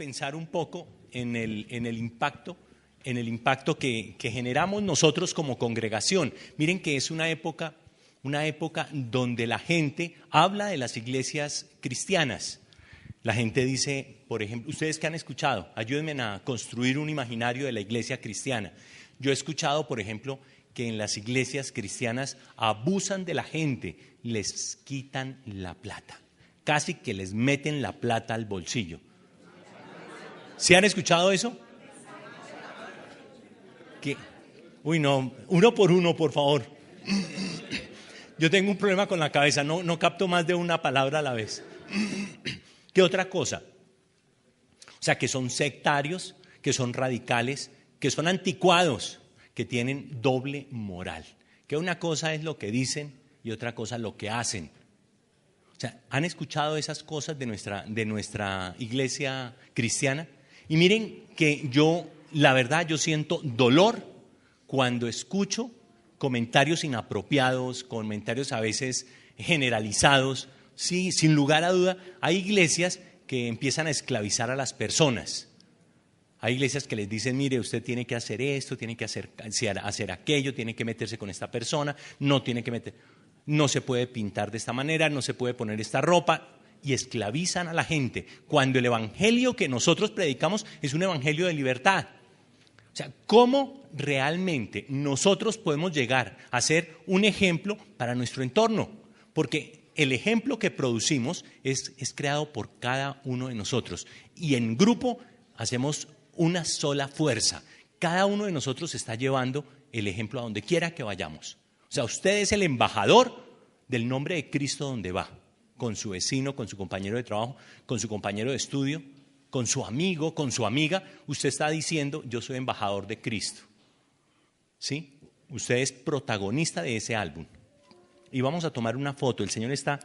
pensar un poco en el impacto que generamos nosotros como congregación. Miren que es una época donde la gente habla de las iglesias cristianas. La gente dice, por ejemplo, ustedes que han escuchado, ayúdenme a construir un imaginario de la iglesia cristiana. Yo he escuchado, por ejemplo, que en las iglesias cristianas abusan de la gente, les quitan la plata, casi que les meten la plata al bolsillo. ¿Sí han escuchado eso? Uy, no, uno por uno, por favor. Yo tengo un problema con la cabeza, no capto más de una palabra a la vez. ¿Qué otra cosa? O sea, que son sectarios, que son radicales, que son anticuados, que tienen doble moral. Que una cosa es lo que dicen y otra cosa lo que hacen. O sea, ¿han escuchado esas cosas de nuestra iglesia cristiana? Y miren que la verdad, yo siento dolor cuando escucho comentarios inapropiados, comentarios a veces generalizados. Sí, sin lugar a duda, hay iglesias que empiezan a esclavizar a las personas. Hay iglesias que les dicen, mire, usted tiene que hacer esto, tiene que hacer aquello, tiene que meterse con esta persona, no se puede pintar de esta manera, no se puede poner esta ropa, y esclavizan a la gente, cuando el evangelio que nosotros predicamos es un evangelio de libertad. O sea, ¿cómo realmente nosotros podemos llegar a ser un ejemplo para nuestro entorno? Porque el ejemplo que producimos es creado por cada uno de nosotros, y en grupo hacemos una sola fuerza. Cada uno de nosotros está llevando el ejemplo a donde quiera que vayamos. O sea, usted es el embajador del nombre de Cristo donde va, con su vecino, con su compañero de trabajo, con su compañero de estudio, con su amigo, con su amiga. Usted está diciendo, yo soy embajador de Cristo. ¿Sí? Usted es protagonista de ese álbum. Y vamos a tomar una foto, el Señor está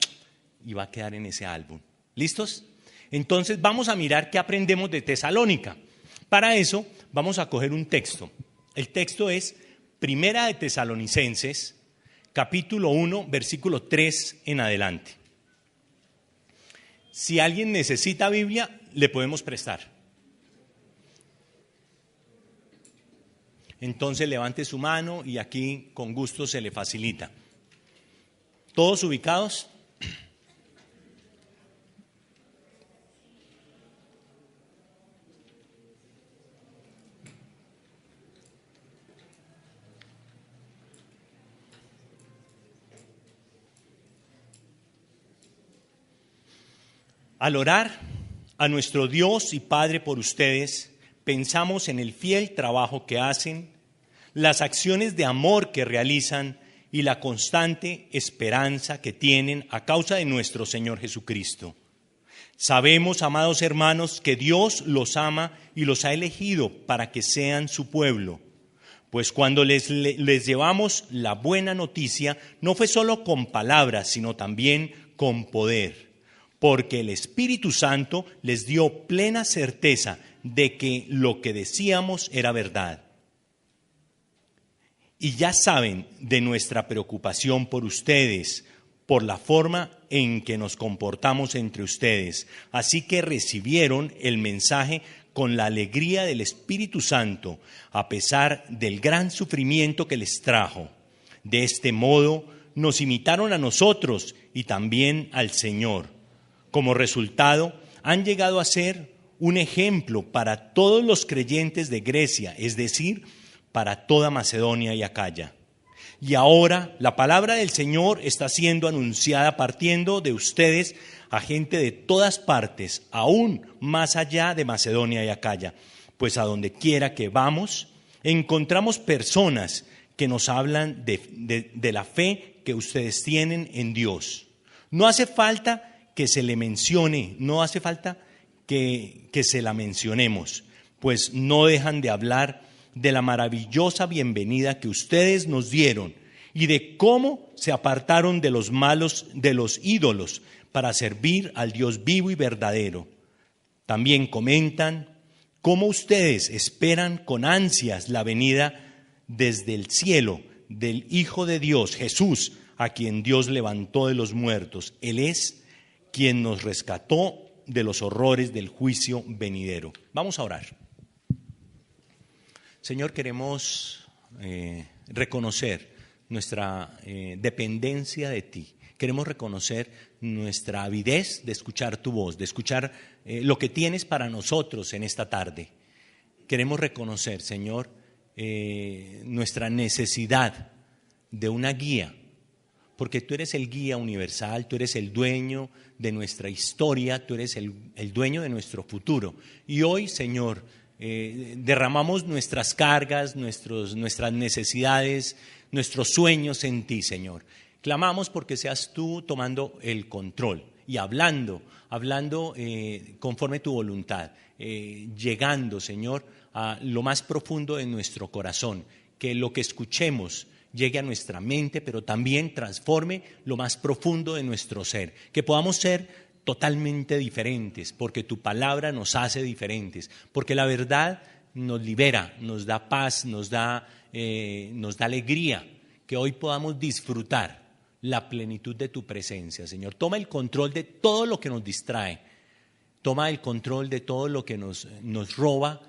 y va a quedar en ese álbum. ¿Listos? Entonces vamos a mirar qué aprendemos de Tesalónica. Para eso vamos a coger un texto. El texto es Primera de Tesalonicenses, capítulo 1, versículo 3 en adelante. Si alguien necesita Biblia, le podemos prestar. Entonces levante su mano y aquí con gusto se le facilita. ¿Todos ubicados? Al orar a nuestro Dios y Padre por ustedes, pensamos en el fiel trabajo que hacen, las acciones de amor que realizan y la constante esperanza que tienen a causa de nuestro Señor Jesucristo. Sabemos, amados hermanos, que Dios los ama y los ha elegido para que sean su pueblo. Pues cuando les llevamos la buena noticia, no fue solo con palabras, sino también con poder. Porque el Espíritu Santo les dio plena certeza de que lo que decíamos era verdad. Y ya saben de nuestra preocupación por ustedes, por la forma en que nos comportamos entre ustedes. Así que recibieron el mensaje con la alegría del Espíritu Santo, a pesar del gran sufrimiento que les trajo. De este modo, nos imitaron a nosotros y también al Señor. Como resultado, han llegado a ser un ejemplo para todos los creyentes de Grecia, es decir, para toda Macedonia y Acaya. Y ahora la palabra del Señor está siendo anunciada partiendo de ustedes a gente de todas partes, aún más allá de Macedonia y Acaya. Pues a donde quiera que vamos, encontramos personas que nos hablan de la fe que ustedes tienen en Dios. No hace falta que se le mencione, no hace falta que se la mencionemos, pues no dejan de hablar de la maravillosa bienvenida que ustedes nos dieron y de cómo se apartaron de los ídolos para servir al Dios vivo y verdadero. También comentan cómo ustedes esperan con ansias la venida desde el cielo del Hijo de Dios, Jesús, a quien Dios levantó de los muertos. Él es quien nos rescató de los horrores del juicio venidero. Vamos a orar. Señor, queremos reconocer nuestra dependencia de ti. Queremos reconocer nuestra avidez de escuchar tu voz, de escuchar lo que tienes para nosotros en esta tarde. Queremos reconocer, Señor, nuestra necesidad de una guía, porque tú eres el guía universal, tú eres el dueño de nuestra historia, tú eres el dueño de nuestro futuro. Y hoy, Señor, derramamos nuestras cargas, nuestras necesidades, nuestros sueños en ti, Señor. Clamamos porque seas tú tomando el control y hablando conforme tu voluntad, llegando, Señor, a lo más profundo de nuestro corazón, que lo que escuchemos llegue a nuestra mente, pero también transforme lo más profundo de nuestro ser, que podamos ser totalmente diferentes, porque tu palabra nos hace diferentes, porque la verdad nos libera, nos da paz, nos da alegría, que hoy podamos disfrutar la plenitud de tu presencia, Señor. Toma el control de todo lo que nos distrae, toma el control de todo lo que nos roba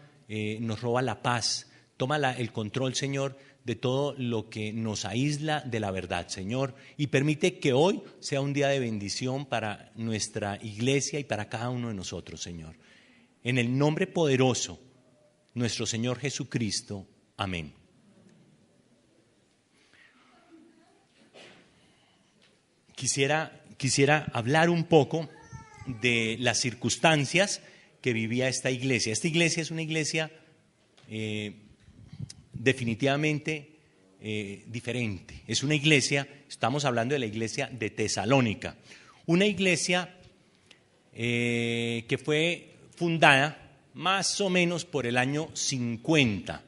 la paz, toma el control, Señor, de todo lo que nos aísla de la verdad, Señor, y permite que hoy sea un día de bendición para nuestra iglesia y para cada uno de nosotros, Señor. En el nombre poderoso, nuestro Señor Jesucristo. Amén. Quisiera hablar un poco de las circunstancias que vivía esta iglesia. Esta iglesia es una iglesia definitivamente diferente. Es una iglesia, estamos hablando de la iglesia de Tesalónica, una iglesia que fue fundada más o menos por el año 50.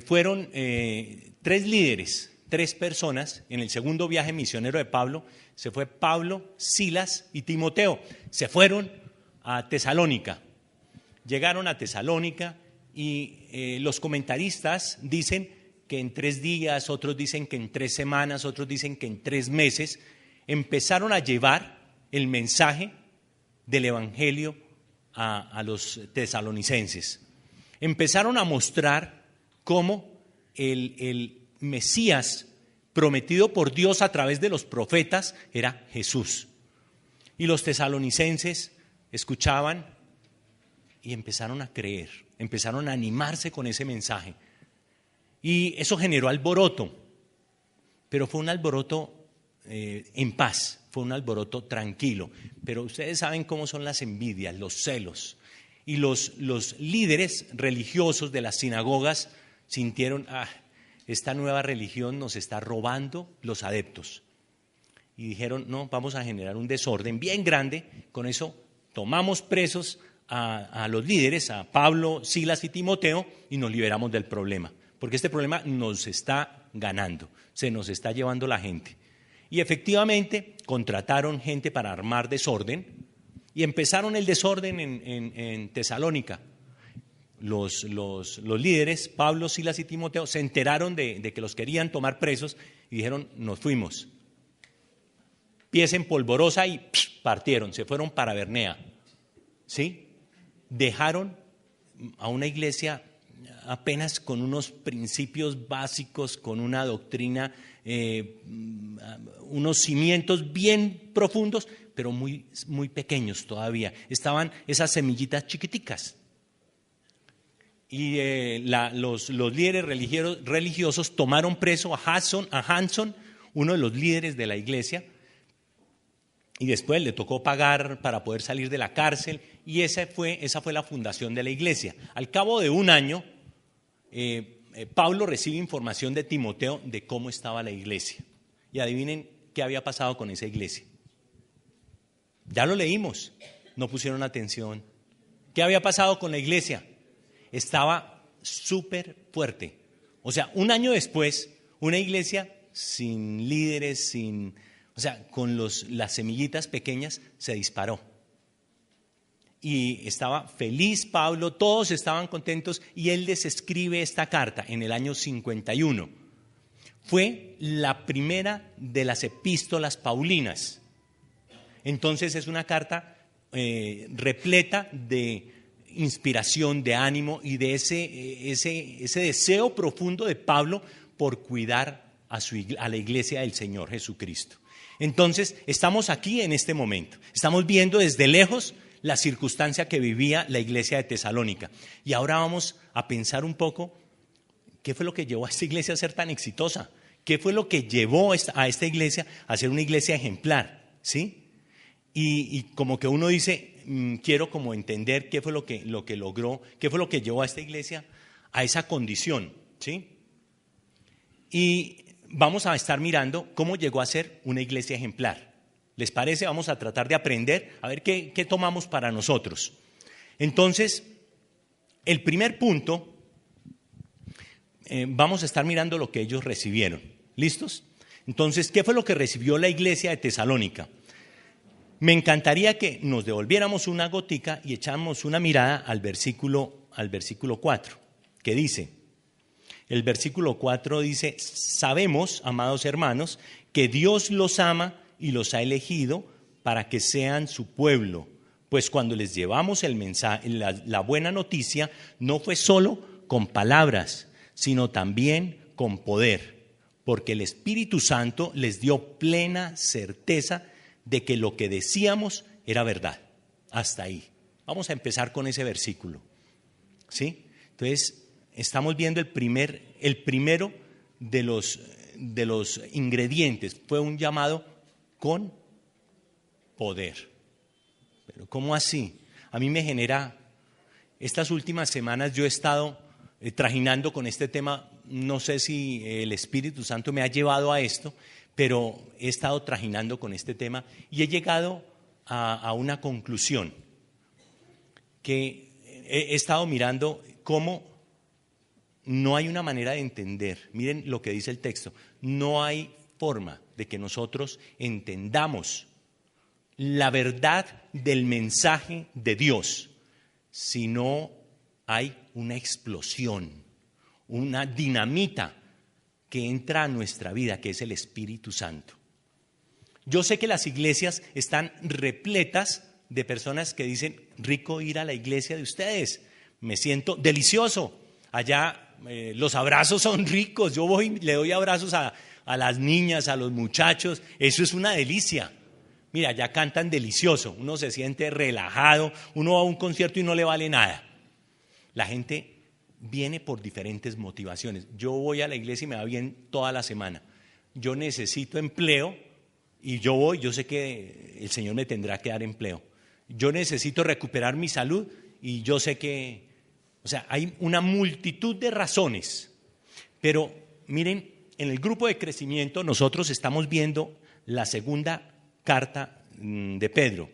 Fueron 3 líderes, 3 personas. En el segundo viaje misionero de Pablo, se fue Pablo, Silas y Timoteo. Se fueron a Tesalónica. Llegaron a Tesalónica y los comentaristas dicen que en 3 días, otros dicen que en 3 semanas, otros dicen que en 3 meses, empezaron a llevar el mensaje del Evangelio a los tesalonicenses. Empezaron a mostrar cómo el Mesías prometido por Dios a través de los profetas era Jesús. Y los tesalonicenses escuchaban y empezaron a creer, empezaron a animarse con ese mensaje. Y eso generó alboroto, pero fue un alboroto en paz, fue un alboroto tranquilo. Pero ustedes saben cómo son las envidias, los celos. Y los líderes religiosos de las sinagogas sintieron, esta nueva religión nos está robando los adeptos. Y dijeron, no, vamos a generar un desorden bien grande, con eso tomamos presos a los líderes, a Pablo, Silas y Timoteo, y nos liberamos del problema, porque este problema nos está ganando, se nos está llevando la gente. Y efectivamente contrataron gente para armar desorden y empezaron el desorden en Tesalónica. Los líderes, Pablo, Silas y Timoteo, se enteraron de que los querían tomar presos y dijeron, nos fuimos. Pies en polvorosa y partieron, se fueron para Bernea. ¿Sí? Dejaron a una iglesia apenas con unos principios básicos, con una doctrina, unos cimientos bien profundos, pero muy, muy pequeños todavía. Estaban esas semillitas chiquiticas. Y los líderes religiosos tomaron preso a Hanson, uno de los líderes de la iglesia, y después le tocó pagar para poder salir de la cárcel, y esa fue la fundación de la iglesia. Al cabo de un año, Pablo recibe información de Timoteo de cómo estaba la iglesia. Y adivinen qué había pasado con esa iglesia. Ya lo leímos, no pusieron atención. ¿Qué había pasado con la iglesia? Estaba súper fuerte. O sea, un año después, una iglesia sin líderes, con las semillitas pequeñas, se disparó. Y estaba feliz Pablo, todos estaban contentos, y él les escribe esta carta en el año 51. Fue la primera de las epístolas paulinas. Entonces es una carta repleta de inspiración, de ánimo y de ese deseo profundo de Pablo por cuidar a la iglesia del Señor Jesucristo. Entonces, estamos aquí en este momento. Estamos viendo desde lejos la circunstancia que vivía la iglesia de Tesalónica. Y ahora vamos a pensar un poco qué fue lo que llevó a esta iglesia a ser tan exitosa. ¿Qué fue lo que llevó a esta iglesia a ser una iglesia ejemplar? ¿Sí? Y como que uno dice, quiero como entender qué fue lo que logró, qué fue lo que llevó a esta iglesia a esa condición. ¿Sí? Y vamos a estar mirando cómo llegó a ser una iglesia ejemplar. ¿Les parece? Vamos a tratar de aprender, a ver qué tomamos para nosotros. Entonces, el primer punto, vamos a estar mirando lo que ellos recibieron. ¿Listos? Entonces, ¿qué fue lo que recibió la iglesia de Tesalónica? Me encantaría que nos devolviéramos una gotica y echáramos una mirada al versículo 4, que dice, el versículo 4 dice, sabemos, amados hermanos, que Dios los ama y los ha elegido para que sean su pueblo, pues cuando les llevamos el mensaje, la buena noticia, no fue solo con palabras, sino también con poder, porque el Espíritu Santo les dio plena certeza de que lo que decíamos era verdad. Hasta ahí. Vamos a empezar con ese versículo. ¿Sí? Entonces, estamos viendo el primero de los ingredientes. Fue un llamado con poder. Pero ¿cómo así? A mí me genera, estas últimas semanas yo he estado trajinando con este tema, no sé si el Espíritu Santo me ha llevado a esto, pero he estado trajinando con este tema y he llegado a una conclusión, que he estado mirando cómo no hay una manera de entender. Miren lo que dice el texto, no hay forma de que nosotros entendamos la verdad del mensaje de Dios si no hay una explosión, una dinamita que entra a nuestra vida, que es el Espíritu Santo. Yo sé que las iglesias están repletas de personas que dicen, rico ir a la iglesia de ustedes, me siento delicioso, allá los abrazos son ricos, yo voy y le doy abrazos a las niñas, a los muchachos, eso es una delicia. Mira, allá cantan delicioso, uno se siente relajado, uno va a un concierto y no le vale nada. La gente viene por diferentes motivaciones. Yo voy a la iglesia y me va bien toda la semana. Yo necesito empleo y yo sé que el Señor me tendrá que dar empleo. Yo necesito recuperar mi salud y yo sé que, hay una multitud de razones. Pero miren, en el grupo de crecimiento nosotros estamos viendo la segunda carta de Pedro.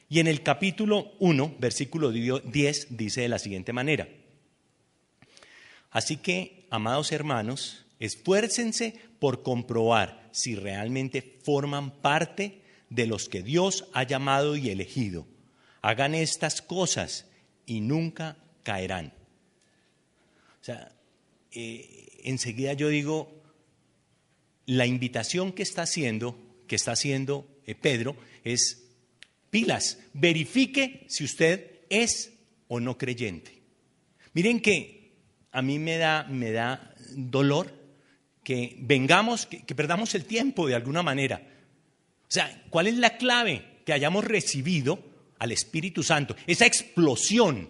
Y en el capítulo 1, versículo 10, dice de la siguiente manera. Así que, amados hermanos, esfuércense por comprobar si realmente forman parte de los que Dios ha llamado y elegido. Hagan estas cosas y nunca caerán. Enseguida yo digo, la invitación que está haciendo Pedro es pilas, verifique si usted es o no creyente. Miren que a mí me da dolor que vengamos, que perdamos el tiempo de alguna manera. ¿Cuál es la clave? Que hayamos recibido al Espíritu Santo. Esa explosión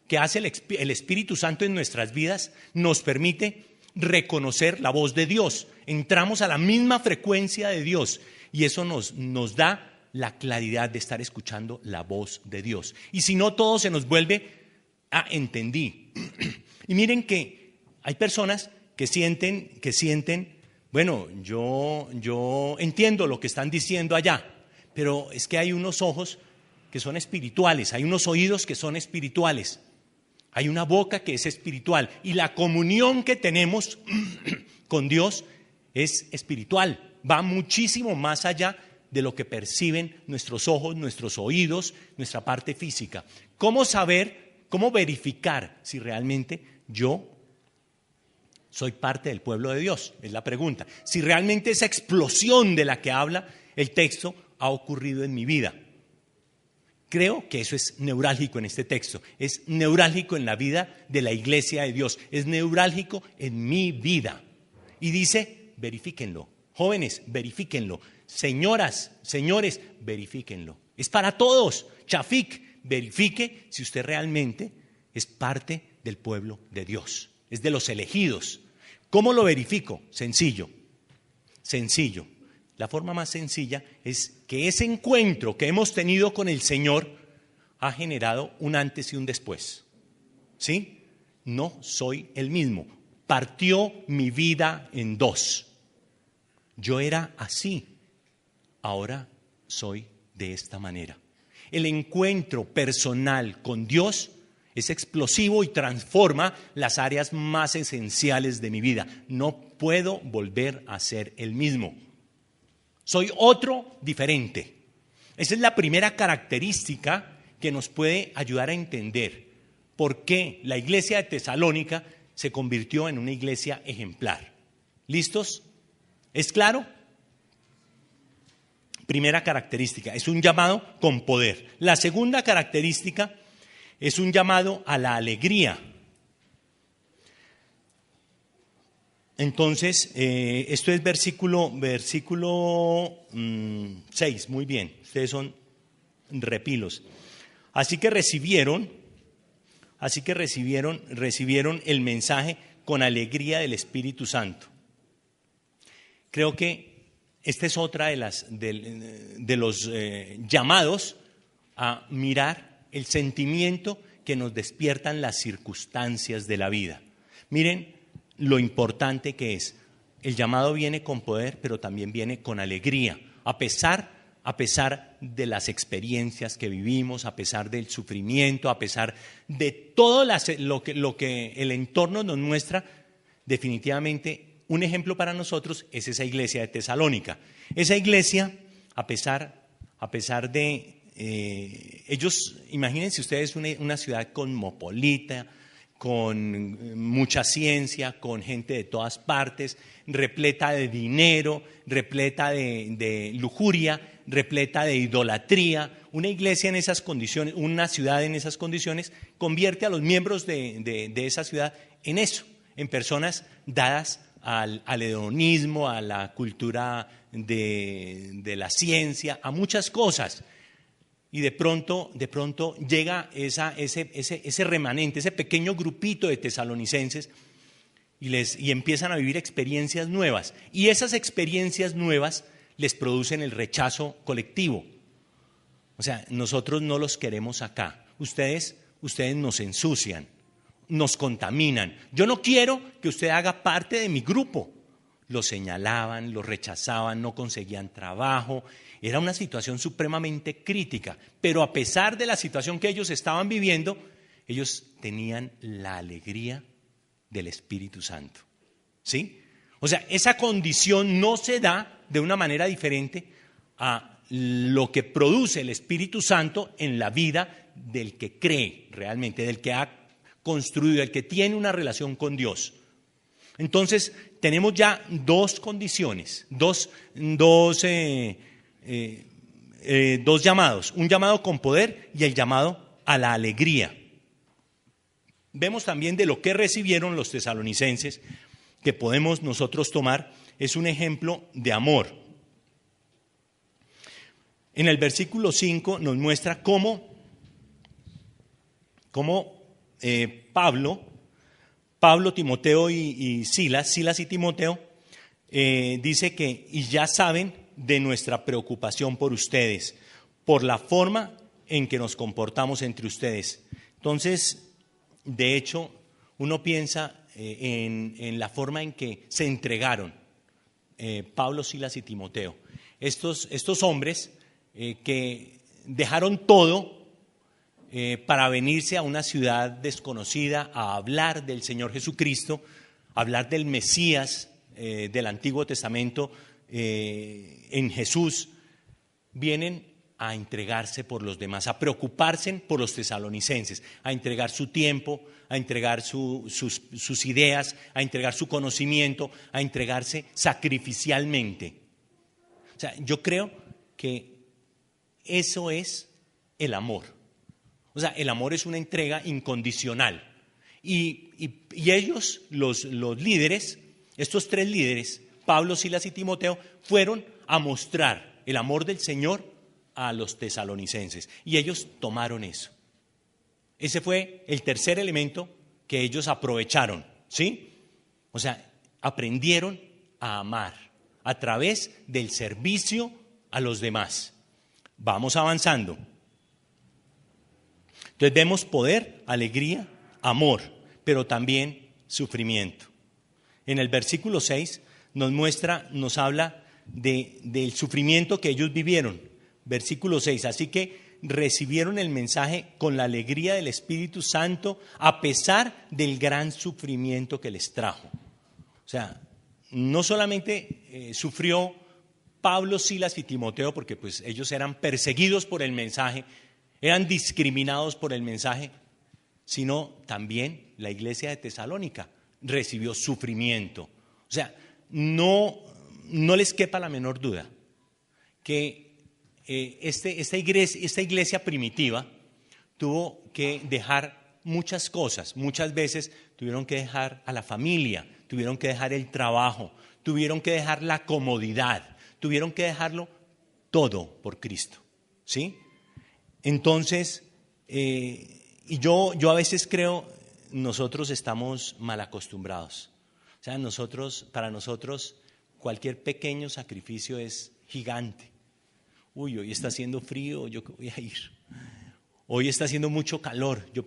que hace el Espíritu Santo en nuestras vidas nos permite reconocer la voz de Dios. Entramos a la misma frecuencia de Dios y eso nos da la claridad de estar escuchando la voz de Dios. Y si no, todo se nos vuelve, entendí. Y miren que hay personas que sienten, bueno, yo entiendo lo que están diciendo allá, pero es que hay unos ojos que son espirituales, hay unos oídos que son espirituales, hay una boca que es espiritual y la comunión que tenemos con Dios es espiritual, va muchísimo más allá de lo que perciben nuestros ojos, nuestros oídos, nuestra parte física. ¿Cómo saber, cómo verificar si realmente yo soy parte del pueblo de Dios? Es la pregunta. Si realmente esa explosión de la que habla el texto ha ocurrido en mi vida. Creo que eso es neurálgico en este texto, es neurálgico en la vida de la iglesia de Dios, es neurálgico en mi vida. Y dice, verifíquenlo. Jóvenes, verifíquenlo. Señoras, señores, verifíquenlo. Es para todos. Chafik, verifique si usted realmente es parte del pueblo de Dios, es de los elegidos. ¿Cómo lo verifico? Sencillo. La forma más sencilla es que ese encuentro que hemos tenido con el Señor ha generado un antes y un después. ¿Sí? No soy el mismo. Partió mi vida en dos. Yo era así. Ahora soy de esta manera. El encuentro personal con Dios es explosivo y transforma las áreas más esenciales de mi vida. No puedo volver a ser el mismo. Soy otro diferente. Esa es la primera característica que nos puede ayudar a entender por qué la iglesia de Tesalónica se convirtió en una iglesia ejemplar. ¿Listos? ¿Es claro? Primera característica, es un llamado con poder. La segunda característica es un llamado a la alegría. Entonces, esto es versículo 6, muy bien, ustedes son repilos. Así que recibieron el mensaje con alegría del Espíritu Santo. Creo que esta es otra de los llamados a mirar el sentimiento que nos despiertan las circunstancias de la vida. Miren lo importante que es. El llamado viene con poder, pero también viene con alegría, a pesar de las experiencias que vivimos, a pesar del sufrimiento, a pesar de todo lo que el entorno nos muestra. Definitivamente un ejemplo para nosotros es esa iglesia de Tesalónica. Esa iglesia, a pesar de ellos, imagínense ustedes una ciudad cosmopolita, con mucha ciencia, con gente de todas partes, repleta de dinero, repleta de lujuria, repleta de idolatría. Una iglesia en esas condiciones, una ciudad en esas condiciones, convierte a los miembros de esa ciudad en eso, en personas dadas al hedonismo, a la cultura de la ciencia, a muchas cosas. Y de pronto llega ese remanente, ese pequeño grupito de tesalonicenses y empiezan a vivir experiencias nuevas. Y esas experiencias nuevas les producen el rechazo colectivo. O sea, nosotros no los queremos acá. Ustedes nos ensucian, nos contaminan. Yo no quiero que usted haga parte de mi grupo. Los señalaban, los rechazaban, no conseguían trabajo. Era una situación supremamente crítica, pero a pesar de la situación que ellos estaban viviendo, ellos tenían la alegría del Espíritu Santo. ¿Sí? O sea, esa condición no se da de una manera diferente a lo que produce el Espíritu Santo en la vida del que cree realmente, del que ha construido, del que tiene una relación con Dios. Entonces, tenemos ya dos condiciones, dos llamados, un llamado con poder y el llamado a la alegría. Vemos también de lo que recibieron los tesalonicenses, que podemos nosotros tomar, es un ejemplo de amor. En el versículo 5 nos muestra cómo Pablo, Timoteo y Silas y Timoteo, dice que, y ya saben de nuestra preocupación por ustedes, por la forma en que nos comportamos entre ustedes. Entonces, de hecho, uno piensa en la forma en que se entregaron Pablo, Silas y Timoteo. Estos hombres que dejaron todo para venirse a una ciudad desconocida a hablar del Señor Jesucristo, hablar del Mesías del Antiguo Testamento en Jesús, vienen a entregarse por los demás, a preocuparse por los tesalonicenses, a entregar su tiempo, a entregar sus ideas, a entregar su conocimiento, a entregarse sacrificialmente. O sea, yo creo que eso es el amor. O sea, el amor es una entrega incondicional. Y ellos, los líderes, estos 3 líderes, Pablo, Silas y Timoteo, fueron a mostrar el amor del Señor a los tesalonicenses. Y ellos tomaron eso. Ese fue el tercer elemento que ellos aprovecharon, ¿sí? O sea, aprendieron a amar a través del servicio a los demás. Vamos avanzando. Entonces vemos poder, alegría, amor, pero también sufrimiento. En el versículo 6 nos habla del sufrimiento que ellos vivieron. Versículo 6, así que recibieron el mensaje con la alegría del Espíritu Santo a pesar del gran sufrimiento que les trajo. O sea, no solamente sufrió Pablo, Silas y Timoteo, porque pues ellos eran perseguidos por el mensaje, eran discriminados por el mensaje, sino también la iglesia de Tesalónica recibió sufrimiento. O sea, no les quepa la menor duda que esta iglesia primitiva tuvo que dejar muchas cosas. Muchas veces tuvieron que dejar a la familia, tuvieron que dejar el trabajo, tuvieron que dejar la comodidad, tuvieron que dejarlo todo por Cristo, ¿sí? Entonces, y yo a veces creo, nosotros estamos mal acostumbrados. O sea, para nosotros, cualquier pequeño sacrificio es gigante. Uy, hoy está haciendo frío, ¿yo qué voy a ir? Hoy está haciendo mucho calor, yo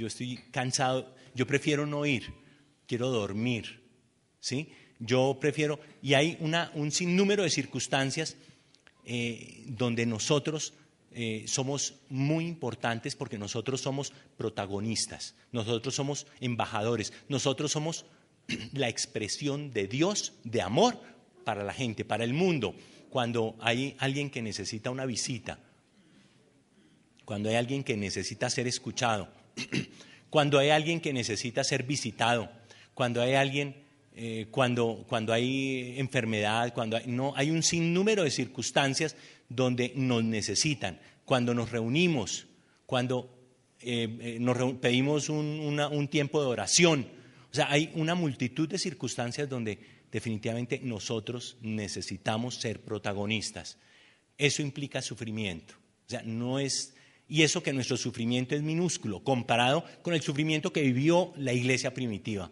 estoy cansado, yo prefiero no ir, quiero dormir, ¿sí? Yo prefiero, y hay un sinnúmero de circunstancias donde nosotros somos muy importantes porque nosotros somos protagonistas, nosotros somos embajadores, nosotros somos la expresión de Dios, de amor para la gente, para el mundo. Cuando hay alguien que necesita una visita, cuando hay alguien que necesita ser escuchado, cuando hay alguien que necesita ser visitado, cuando hay alguien, cuando hay enfermedad, hay un sinnúmero de circunstancias donde nos necesitan, cuando nos reunimos, cuando pedimos un tiempo de oración. O sea, hay una multitud de circunstancias donde definitivamente nosotros necesitamos ser protagonistas. Eso implica sufrimiento. O sea, y eso que nuestro sufrimiento es minúsculo comparado con el sufrimiento que vivió la iglesia primitiva.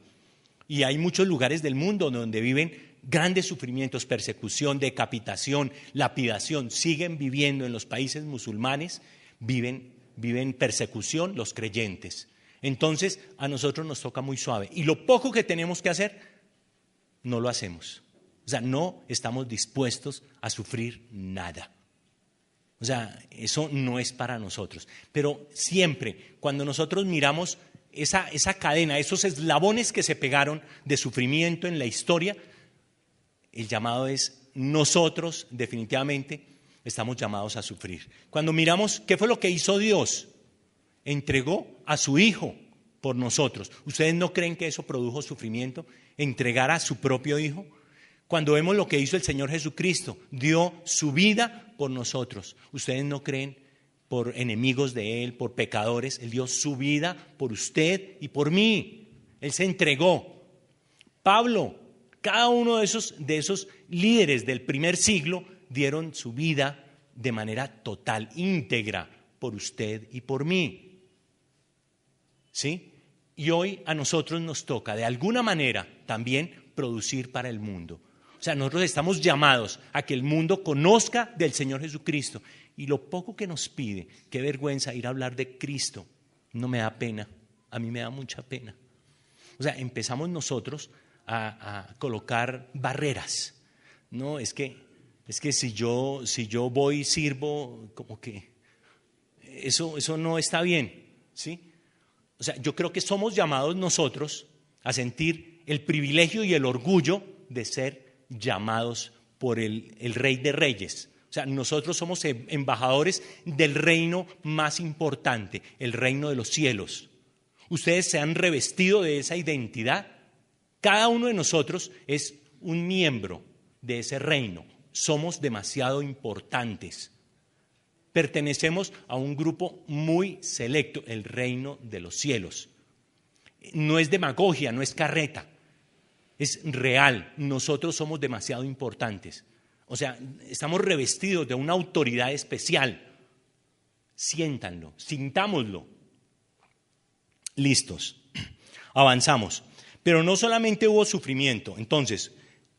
Y hay muchos lugares del mundo donde viven grandes sufrimientos, persecución, decapitación, lapidación. Siguen viviendo en los países musulmanes, viven persecución los creyentes. Entonces, a nosotros nos toca muy suave. Y lo poco que tenemos que hacer, no lo hacemos. O sea, no estamos dispuestos a sufrir nada. O sea, eso no es para nosotros. Pero siempre, cuando nosotros miramos esa cadena, esos eslabones que se pegaron de sufrimiento en la historia, el llamado es, nosotros definitivamente estamos llamados a sufrir. Cuando miramos qué fue lo que hizo Dios, entregó a su Hijo por nosotros. ¿Ustedes no creen que eso produjo sufrimiento? Entregar a su propio Hijo. Cuando vemos lo que hizo el Señor Jesucristo, dio su vida por nosotros. ¿Ustedes no creen por enemigos de Él, por pecadores? Él dio su vida por usted y por mí. Él se entregó. Pablo, cada uno de esos líderes del primer siglo dieron su vida de manera total, íntegra, por usted y por mí. ¿Sí? Y hoy a nosotros nos toca de alguna manera también producir para el mundo. O sea, nosotros estamos llamados a que el mundo conozca del Señor Jesucristo. Y lo poco que nos pide, qué vergüenza ir a hablar de Cristo, no me da pena, a mí me da mucha pena. O sea, empezamos nosotros a colocar barreras. No, es que si yo voy y sirvo, como que eso no está bien, ¿sí? O sea, yo creo que somos llamados nosotros a sentir el privilegio y el orgullo de ser llamados por el Rey de Reyes. O sea, nosotros somos embajadores del reino más importante, el reino de los cielos. Ustedes se han revestido de esa identidad. Cada uno de nosotros es un miembro de ese reino. Somos demasiado importantes. pertenecemos a un grupo muy selecto, el reino de los cielos. No es demagogia, no es carreta, es real. Nosotros somos demasiado importantes. O sea, estamos revestidos de una autoridad especial. Siéntanlo, sintámoslo. Listos, avanzamos. Pero no solamente hubo sufrimiento. Entonces,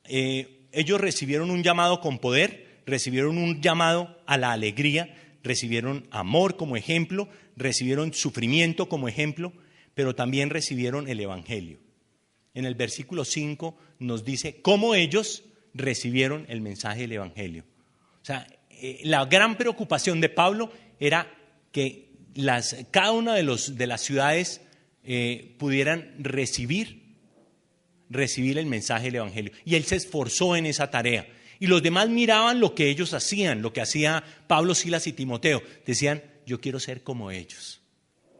ellos recibieron un llamado con poder, recibieron un llamado a la alegría, recibieron amor como ejemplo, recibieron sufrimiento como ejemplo, pero también recibieron el evangelio. En el versículo 5 nos dice cómo ellos recibieron el mensaje del evangelio. O sea, la gran preocupación de Pablo era que cada una de las ciudades pudieran recibir el mensaje del evangelio. Y él se esforzó en esa tarea. Y los demás miraban lo que ellos hacían, lo que hacía Pablo, Silas y Timoteo. Decían, yo quiero ser como ellos.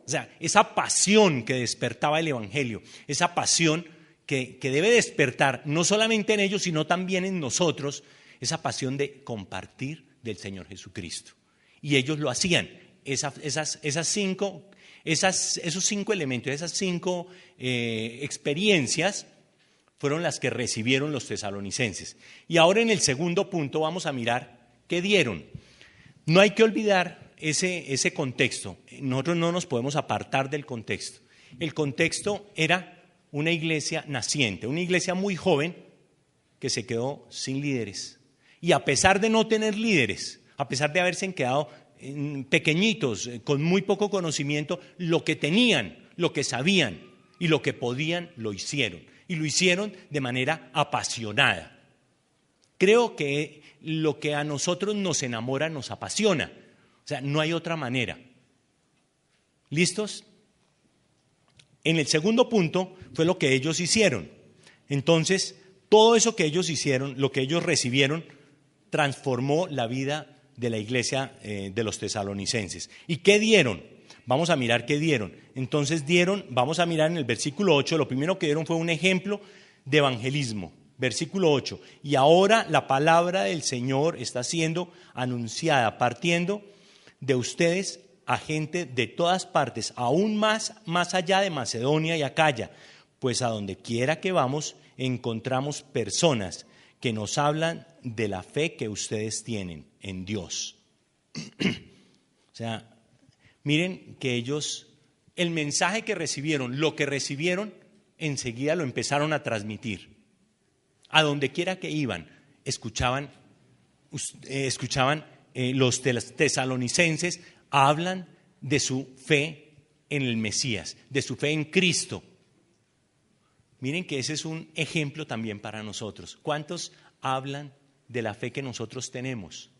O sea, esa pasión que despertaba el evangelio, esa pasión que debe despertar no solamente en ellos, sino también en nosotros, esa pasión de compartir del Señor Jesucristo. Y ellos lo hacían. Esos 5 elementos, esas 5 experiencias fueron las que recibieron los tesalonicenses. Y ahora en el segundo punto vamos a mirar qué dieron. No hay que olvidar ese contexto. Nosotros no nos podemos apartar del contexto. El contexto era una iglesia naciente, una iglesia muy joven que se quedó sin líderes. Y a pesar de no tener líderes, a pesar de haberse quedado pequeñitos, con muy poco conocimiento, lo que tenían, lo que sabían y lo que podían, lo hicieron. Y lo hicieron de manera apasionada. Creo que lo que a nosotros nos enamora nos apasiona. O sea, no hay otra manera. ¿Listos? En el segundo punto fue lo que ellos hicieron. Entonces, todo eso que ellos hicieron, lo que ellos recibieron, transformó la vida de la iglesia de los tesalonicenses. ¿Y qué dieron? Vamos a mirar qué dieron. Entonces vamos a mirar en el versículo 8, lo primero que dieron fue un ejemplo de evangelismo. Versículo 8, y ahora la palabra del Señor está siendo anunciada, partiendo de ustedes a gente de todas partes, aún más allá de Macedonia y Acaya, pues a donde quiera que vamos encontramos personas que nos hablan de la fe que ustedes tienen en Dios. O sea, miren que ellos, el mensaje que recibieron, lo que recibieron, enseguida lo empezaron a transmitir. A donde quiera que iban, escuchaban los tesalonicenses hablan de su fe en el Mesías, de su fe en Cristo. Miren que ese es un ejemplo también para nosotros. ¿Cuántos hablan de la fe que nosotros tenemos?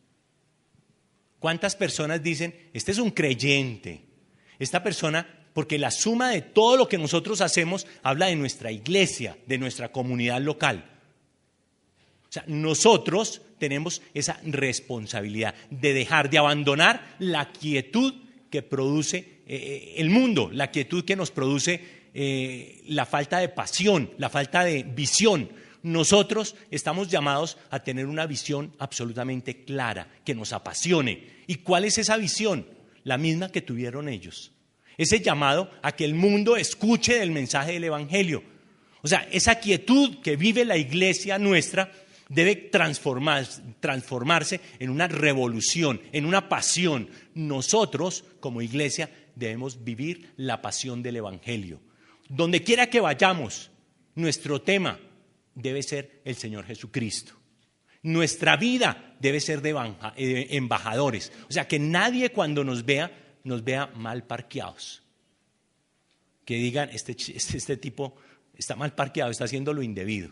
¿Cuántas personas dicen, este es un creyente? Esta persona, porque la suma de todo lo que nosotros hacemos habla de nuestra iglesia, de nuestra comunidad local. O sea, nosotros tenemos esa responsabilidad de abandonar la quietud que produce el mundo, la quietud que nos produce la falta de pasión, la falta de visión. Nosotros estamos llamados a tener una visión absolutamente clara, que nos apasione. ¿Y cuál es esa visión? La misma que tuvieron ellos. Ese llamado a que el mundo escuche el mensaje del evangelio. O sea, esa quietud que vive la iglesia nuestra debe transformarse en una revolución, en una pasión. Nosotros, como iglesia, debemos vivir la pasión del evangelio. Donde quiera que vayamos, nuestro tema debe ser el Señor Jesucristo. Nuestra vida debe ser de embajadores. O sea, que nadie cuando nos vea mal parqueados. Que digan, este tipo está mal parqueado, está haciendo lo indebido.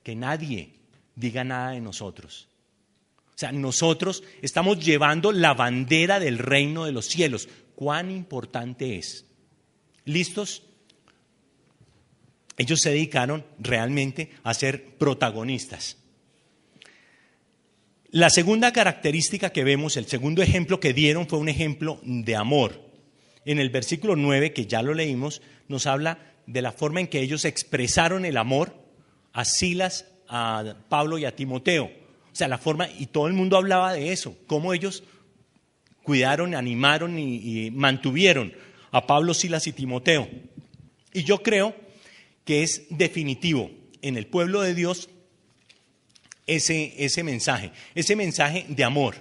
Que nadie diga nada de nosotros. O sea, nosotros estamos llevando la bandera del reino de los cielos. ¿Cuán importante es? ¿Listos? Ellos se dedicaron realmente a ser protagonistas. La segunda característica que vemos, el segundo ejemplo que dieron fue un ejemplo de amor. En el versículo 9, que ya lo leímos, nos habla de la forma en que ellos expresaron el amor a Silas, a Pablo y a Timoteo. O sea, la forma, y todo el mundo hablaba de eso, cómo ellos cuidaron, animaron y mantuvieron a Pablo, Silas y Timoteo. Y yo creo que es definitivo en el pueblo de Dios ese mensaje de amor.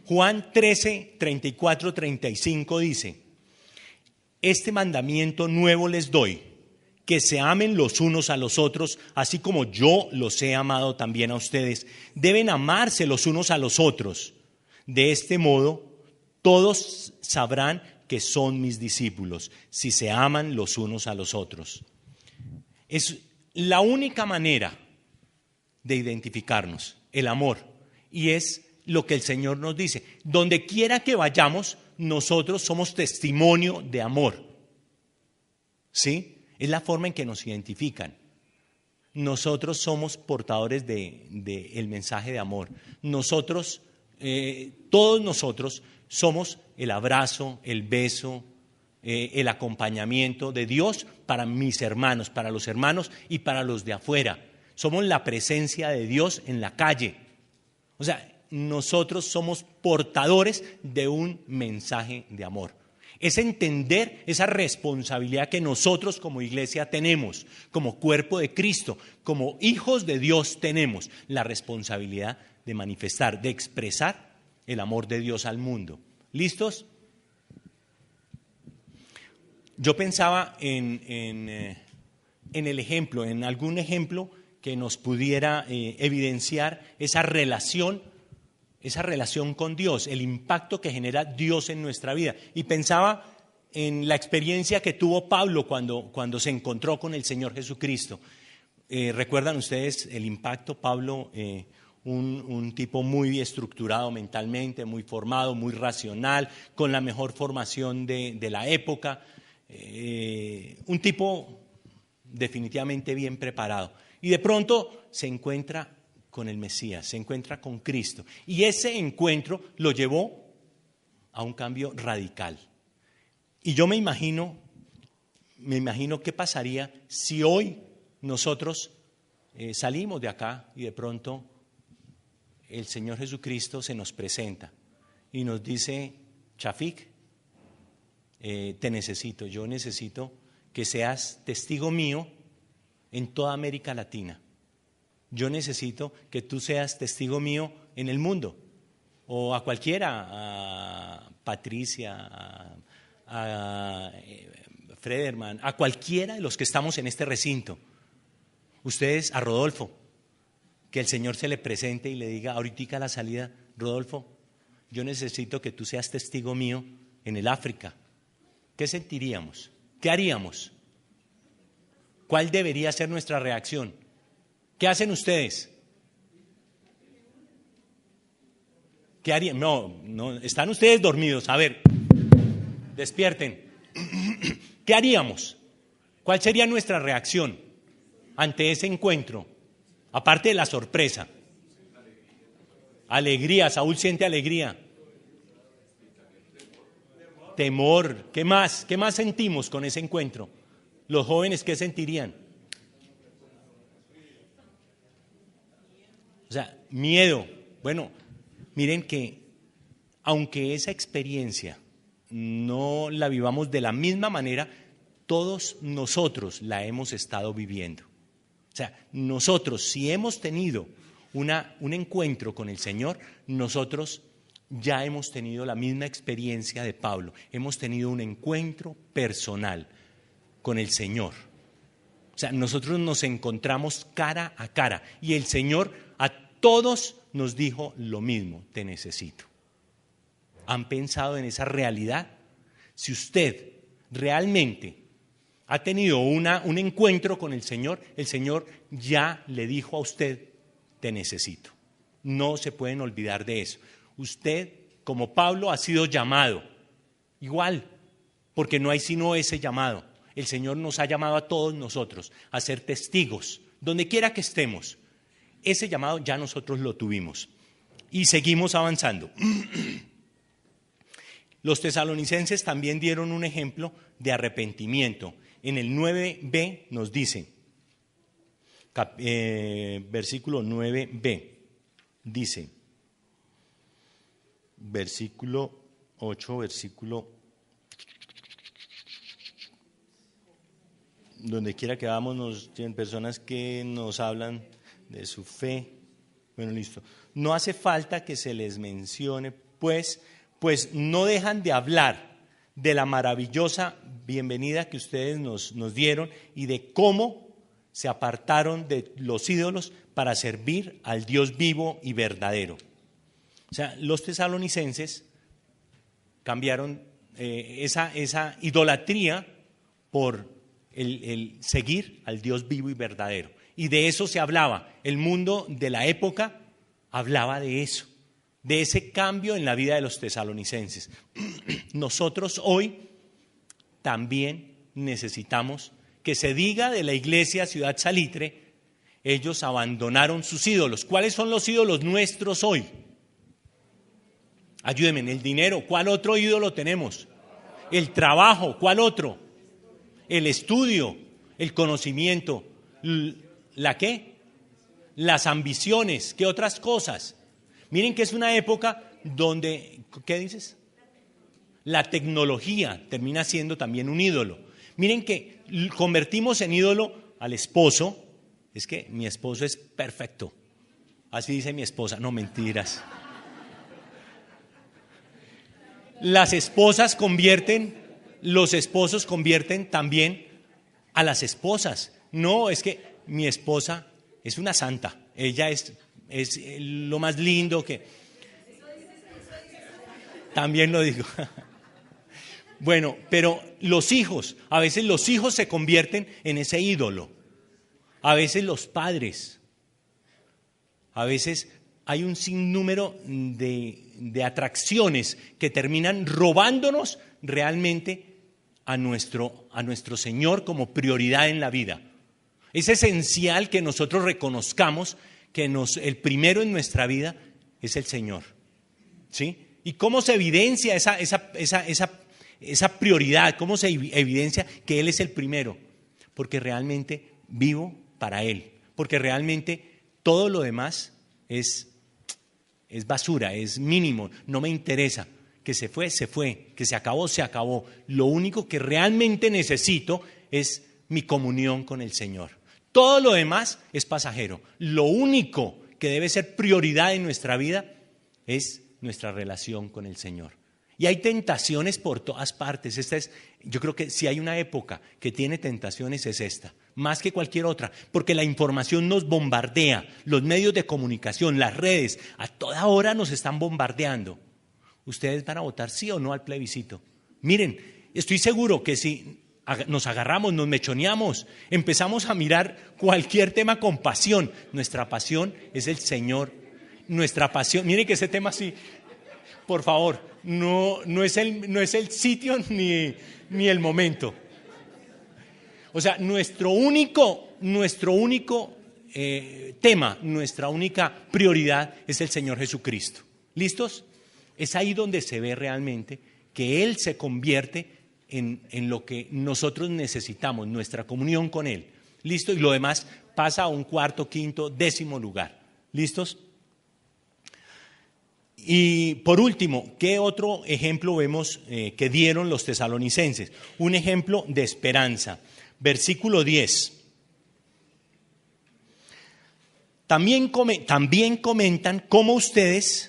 Juan 13, 34, 35 dice: este mandamiento nuevo les doy, que se amen los unos a los otros, así como yo los he amado también a ustedes. Deben amarse los unos a los otros. De este modo, todos sabrán que son mis discípulos, si se aman los unos a los otros. Es la única manera de identificarnos, el amor. Y es lo que el Señor nos dice. Donde quiera que vayamos, nosotros somos testimonio de amor. ¿Sí? Es la forma en que nos identifican. Nosotros somos portadores del mensaje de amor. Nosotros, todos nosotros, somos el abrazo, el beso, el acompañamiento de Dios para mis hermanos, para los hermanos y para los de afuera. Somos la presencia de Dios en la calle. O sea, nosotros somos portadores de un mensaje de amor. Es entender esa responsabilidad que nosotros como iglesia tenemos, como cuerpo de Cristo, como hijos de Dios tenemos, la responsabilidad de manifestar, de expresar el amor de Dios al mundo. ¿Listos? Yo pensaba en el ejemplo, en algún ejemplo que nos pudiera evidenciar esa relación con Dios, el impacto que genera Dios en nuestra vida. Y pensaba en la experiencia que tuvo Pablo cuando se encontró con el Señor Jesucristo. ¿Recuerdan ustedes el impacto? Pablo, un tipo muy estructurado mentalmente, muy formado, muy racional, con la mejor formación de la época, un tipo definitivamente bien preparado. Y de pronto se encuentra con el Mesías, se encuentra con Cristo. Y ese encuentro lo llevó a un cambio radical. Y yo me imagino qué pasaría si hoy nosotros salimos de acá y de pronto el Señor Jesucristo se nos presenta y nos dice: Chafik, te necesito, yo necesito que seas testigo mío en toda América Latina. Yo necesito que tú seas testigo mío en el mundo, o a cualquiera, a Patricia, a Frederman, a cualquiera de los que estamos en este recinto. Ustedes, a Rodolfo, que el Señor se le presente y le diga ahorita a la salida: Rodolfo, yo necesito que tú seas testigo mío en el África. ¿Qué sentiríamos? ¿Qué haríamos? ¿Cuál debería ser nuestra reacción? ¿Qué hacen ustedes? ¿Qué harían? No, están ustedes dormidos. A ver, despierten. ¿Qué haríamos? ¿Cuál sería nuestra reacción ante ese encuentro? Aparte de la sorpresa. Alegría, Saúl siente alegría. Temor, ¿qué más? ¿Qué más sentimos con ese encuentro? Los jóvenes, ¿qué sentirían? O sea, miedo. Bueno, miren que aunque esa experiencia no la vivamos de la misma manera, todos nosotros la hemos estado viviendo. O sea, nosotros, si hemos tenido un encuentro con el Señor, nosotros ya hemos tenido la misma experiencia de Pablo. Hemos tenido un encuentro personal con el Señor. O sea, nosotros nos encontramos cara a cara y el Señor a todos nos dijo lo mismo: te necesito. ¿Han pensado en esa realidad? Si usted realmente ha tenido un encuentro con el Señor ya le dijo a usted: te necesito. No se pueden olvidar de eso. Usted, como Pablo, ha sido llamado igual, porque no hay sino ese llamado. El Señor nos ha llamado a todos nosotros a ser testigos, donde quiera que estemos. Ese llamado ya nosotros lo tuvimos. Y seguimos avanzando. Los tesalonicenses también dieron un ejemplo de arrepentimiento. En el 9b nos dice, versículo 9b, dice, versículo 8, versículo, donde quiera que vamos, tienen personas que nos hablan de su fe. Bueno, listo. No hace falta que se les mencione, pues no dejan de hablar de la maravillosa bienvenida que ustedes nos dieron y de cómo se apartaron de los ídolos para servir al Dios vivo y verdadero. O sea, los tesalonicenses cambiaron esa idolatría por el seguir al Dios vivo y verdadero. Y de eso se hablaba. El mundo de la época hablaba de eso, de ese cambio en la vida de los tesalonicenses. Nosotros hoy también necesitamos que se diga de la iglesia Ciudad Salitre, ellos abandonaron sus ídolos. ¿Cuáles son los ídolos nuestros hoy? Ayúdenme, el dinero. ¿Cuál otro ídolo tenemos? El trabajo. ¿Cuál otro? El estudio, el conocimiento. ¿La qué? Las ambiciones. ¿Qué otras cosas? Miren que es una época donde, ¿qué dices? La tecnología termina siendo también un ídolo. Miren que convertimos en ídolo al esposo. Es que mi esposo es perfecto. Así dice mi esposa. No, mentiras. Los esposos convierten también a las esposas. No, es que mi esposa es una santa. Ella es lo más lindo que... También lo digo. Bueno, pero a veces los hijos se convierten en ese ídolo. A veces los padres. A veces hay un sinnúmero de atracciones que terminan robándonos realmente a nuestro Señor como prioridad en la vida. Es esencial que nosotros reconozcamos que el primero en nuestra vida es el Señor. ¿Sí? ¿Y cómo se evidencia esa prioridad? ¿Cómo se evidencia que Él es el primero? Porque realmente vivo para Él. Porque realmente todo lo demás es basura, es mínimo, no me interesa. Que se fue, que se acabó. Lo único que realmente necesito es mi comunión con el Señor. Todo lo demás es pasajero. Lo único que debe ser prioridad en nuestra vida es nuestra relación con el Señor. Y hay tentaciones por todas partes. Yo creo que si hay una época que tiene tentaciones es esta, más que cualquier otra, porque la información nos bombardea, los medios de comunicación, las redes, a toda hora nos están bombardeando. ¿Ustedes van a votar sí o no al plebiscito? Miren, estoy seguro que si nos agarramos, nos mechoneamos, empezamos a mirar cualquier tema con pasión, nuestra pasión es el Señor. Nuestra pasión, miren que ese tema sí, por favor, no es el sitio ni el momento. O sea, nuestro único tema, nuestra única prioridad es el Señor Jesucristo. ¿Listos? Es ahí donde se ve realmente que Él se convierte en lo que nosotros necesitamos, nuestra comunión con Él. ¿Listo? Y lo demás pasa a un cuarto, quinto, 10º lugar. ¿Listos? Y por último, ¿qué otro ejemplo vemos que dieron los tesalonicenses? Un ejemplo de esperanza. Versículo 10. También comentan cómo ustedes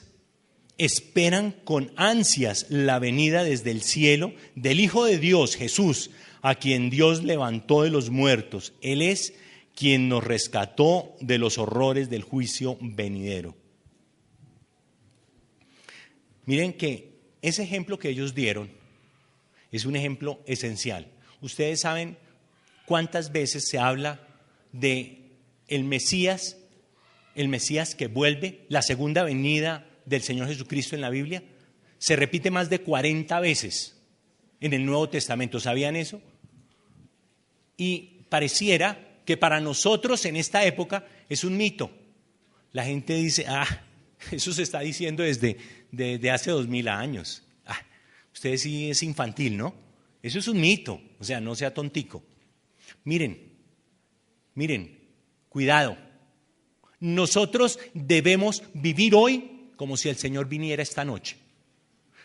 esperan con ansias la venida desde el cielo del Hijo de Dios, Jesús, a quien Dios levantó de los muertos. Él es quien nos rescató de los horrores del juicio venidero. Miren que ese ejemplo que ellos dieron es un ejemplo esencial. Ustedes saben cuántas veces se habla de el Mesías que vuelve, la segunda venida del Señor Jesucristo en la Biblia. Se repite más de 40 veces en el Nuevo Testamento. ¿Sabían eso? Y pareciera que para nosotros en esta época es un mito. La gente dice, eso se está diciendo desde hace 2000 años. Usted sí es infantil, ¿no? Eso es un mito, o sea, no sea tontico. Miren, cuidado. Nosotros debemos vivir hoy como si el Señor viniera esta noche.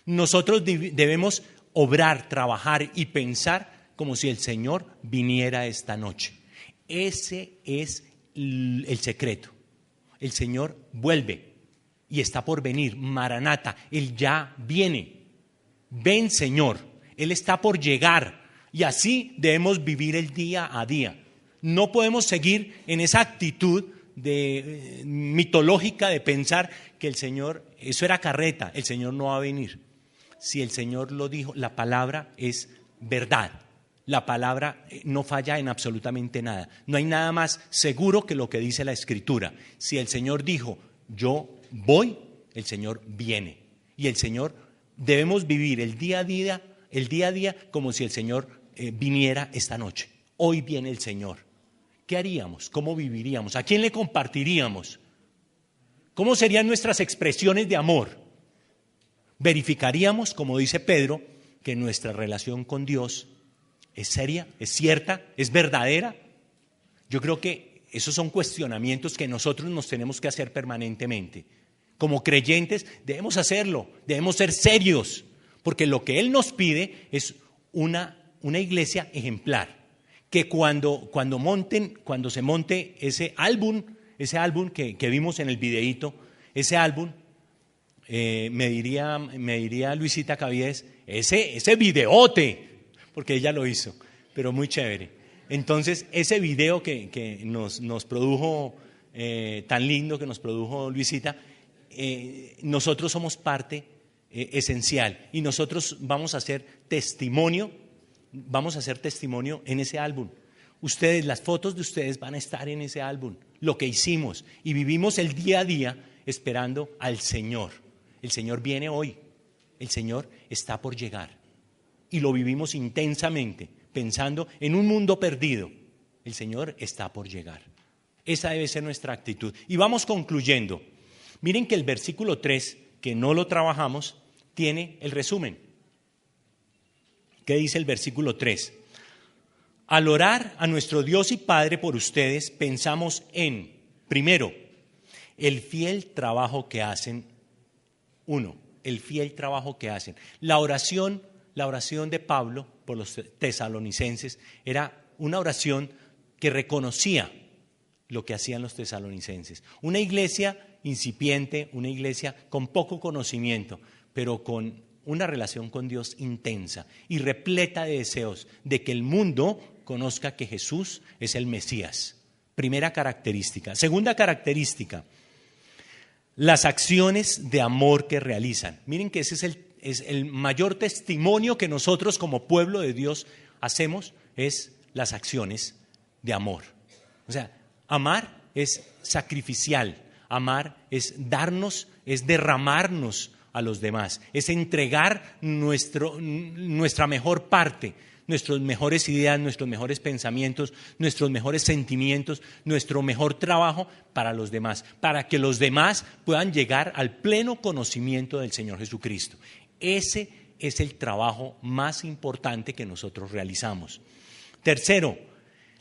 Nosotros debemos obrar, trabajar y pensar como si el Señor viniera esta noche. Ese es el secreto. El Señor vuelve y está por venir. Maranata, Él ya viene. Ven, Señor, Él está por llegar. Y así debemos vivir el día a día. No podemos seguir en esa actitud mitológica de pensar que el Señor, eso era carreta, el Señor no va a venir. Si el Señor lo dijo, la palabra es verdad. La palabra no falla en absolutamente nada. No hay nada más seguro que lo que dice la Escritura. Si el Señor dijo, yo voy, el Señor viene. Y el Señor, debemos vivir el día a día como si el Señor viniera esta noche. Hoy viene el Señor. ¿Qué haríamos? ¿Cómo viviríamos? ¿A quién le compartiríamos? ¿Cómo serían nuestras expresiones de amor? Verificaríamos, como dice Pedro, que nuestra relación con Dios es seria, es cierta, es verdadera. Yo creo que esos son cuestionamientos que nosotros nos tenemos que hacer permanentemente. Como creyentes debemos hacerlo, debemos ser serios, porque lo que Él nos pide es una iglesia ejemplar. Que cuando se monte ese álbum que vimos en el videíto, ese álbum, me diría Luisita Caviedes, ese videote, porque ella lo hizo, pero muy chévere. Entonces, ese video que nos produjo, tan lindo que nos produjo Luisita, nosotros somos parte esencial y nosotros vamos a hacer testimonio en ese álbum. Ustedes, las fotos de ustedes van a estar en ese álbum, lo que hicimos y vivimos el día a día esperando al Señor. El Señor viene hoy, el Señor está por llegar y lo vivimos intensamente pensando en un mundo perdido. El Señor está por llegar. Esa debe ser nuestra actitud. Y vamos concluyendo. Miren que el versículo 3, que no lo trabajamos, tiene el resumen. ¿Qué dice el versículo 3? Al orar a nuestro Dios y Padre por ustedes, pensamos en, primero, el fiel trabajo que hacen. El fiel trabajo que hacen. La oración de Pablo por los tesalonicenses era una oración que reconocía lo que hacían los tesalonicenses. Una iglesia incipiente, una iglesia con poco conocimiento, pero con una relación con Dios intensa y repleta de deseos de que el mundo conozca que Jesús es el Mesías. Primera característica. Segunda característica, las acciones de amor que realizan. Miren que ese es el mayor testimonio que nosotros como pueblo de Dios hacemos, es las acciones de amor. O sea, amar es sacrificial, amar es darnos, es derramarnos a los demás, es entregar nuestra mejor parte, nuestras mejores ideas, nuestros mejores pensamientos, nuestros mejores sentimientos, nuestro mejor trabajo para los demás, para que los demás puedan llegar al pleno conocimiento del Señor Jesucristo. Ese es el trabajo más importante que nosotros realizamos. Tercero,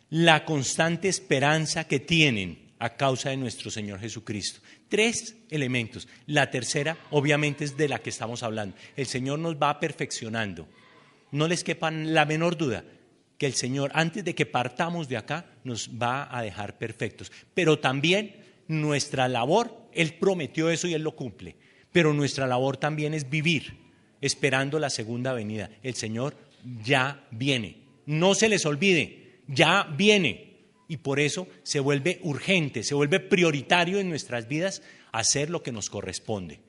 la constante esperanza que tienen a causa de nuestro Señor Jesucristo. 3 elementos. La tercera, obviamente, es de la que estamos hablando. El Señor nos va perfeccionando. No les quepa la menor duda que el Señor, antes de que partamos de acá, nos va a dejar perfectos. Pero también nuestra labor, Él prometió eso y Él lo cumple. Pero nuestra labor también es vivir esperando la segunda venida. El Señor ya viene. No se les olvide, ya viene. Y por eso se vuelve urgente, se vuelve prioritario en nuestras vidas hacer lo que nos corresponde.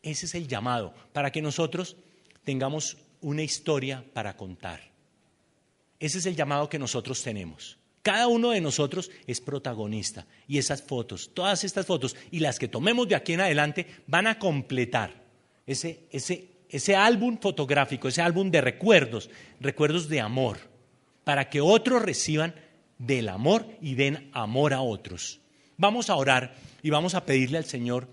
Ese es el llamado, para que nosotros tengamos una historia para contar. Ese es el llamado que nosotros tenemos. Cada uno de nosotros es protagonista. Y esas fotos, todas estas fotos y las que tomemos de aquí en adelante van a completar ese álbum fotográfico, ese álbum de recuerdos de amor, para que otros reciban del amor y den amor a otros. Vamos a orar y vamos a pedirle al Señor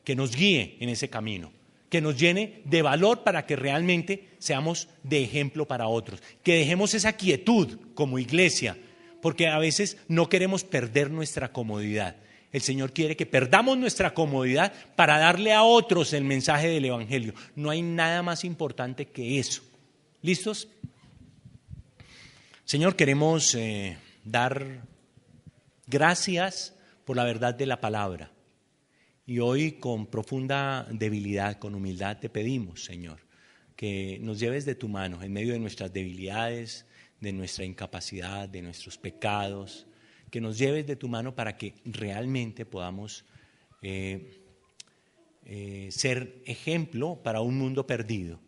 que nos guíe en ese camino, que nos llene de valor para que realmente seamos de ejemplo para otros, que dejemos esa quietud como iglesia, porque a veces no queremos perder nuestra comodidad. El Señor quiere que perdamos nuestra comodidad para darle a otros el mensaje del Evangelio. No hay nada más importante que eso. ¿Listos? Señor, queremos dar gracias por la verdad de la palabra. Y hoy con profunda debilidad, con humildad te pedimos, Señor, que nos lleves de tu mano en medio de nuestras debilidades, de nuestra incapacidad, de nuestros pecados, que nos lleves de tu mano para que realmente podamos ser ejemplo para un mundo perdido.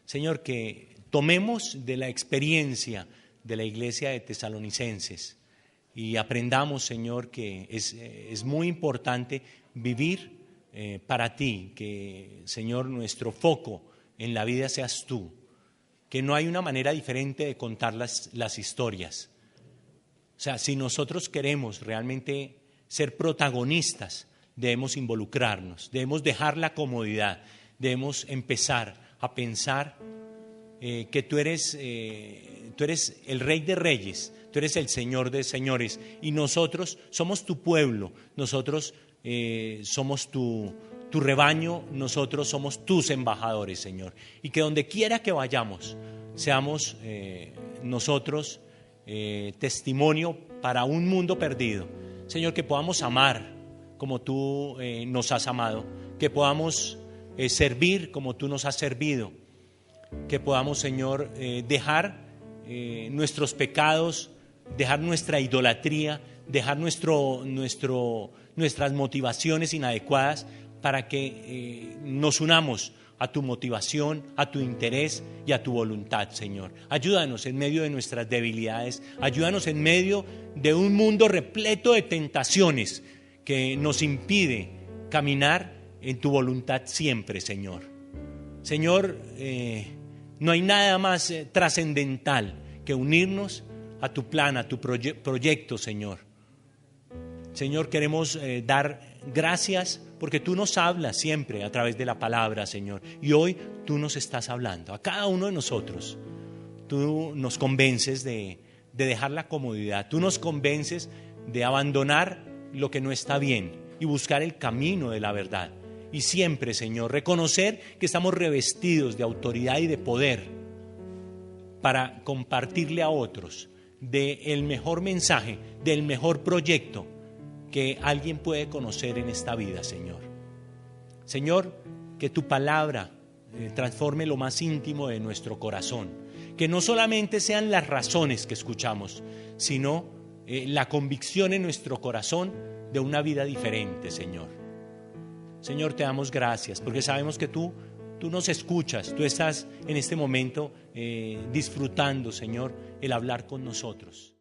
Señor, que tomemos de la experiencia de la iglesia de Tesalonicenses y aprendamos, Señor, que es muy importante vivir para ti, que, Señor, nuestro foco en la vida seas tú, que no hay una manera diferente de contar las historias. O sea, si nosotros queremos realmente ser protagonistas, debemos involucrarnos, debemos dejar la comodidad, debemos empezar a pensar que tú eres el Rey de Reyes, tú eres el Señor de Señores y nosotros somos tu pueblo, nosotros somos tu rebaño, nosotros somos tus embajadores, Señor. Y que donde quiera que vayamos, seamos nosotros testimonio para un mundo perdido. Señor, que podamos amar como tú nos has amado, que podamos servir como tú nos has servido, que podamos, Señor, dejar nuestros pecados, dejar nuestra idolatría, dejar nuestras motivaciones inadecuadas para que nos unamos a tu motivación, a tu interés y a tu voluntad, Señor. Ayúdanos en medio de nuestras debilidades, ayúdanos en medio de un mundo repleto de tentaciones que nos impide caminar en tu voluntad siempre, Señor. Señor, no hay nada más trascendental que unirnos a tu plan, a tu proyecto, Señor. Señor, queremos dar gracias porque tú nos hablas siempre a través de la palabra, Señor. Y hoy tú nos estás hablando a cada uno de nosotros. Tú nos convences de dejar la comodidad. Tú nos convences de abandonar lo que no está bien y buscar el camino de la verdad. Y siempre, Señor, reconocer que estamos revestidos de autoridad y de poder para compartirle a otros del mejor mensaje, del mejor proyecto que alguien puede conocer en esta vida, Señor. Señor, que tu palabra transforme lo más íntimo de nuestro corazón, que no solamente sean las razones que escuchamos, sino la convicción en nuestro corazón de una vida diferente, Señor. Señor, te damos gracias porque sabemos que tú nos escuchas, tú estás en este momento disfrutando, Señor, el hablar con nosotros.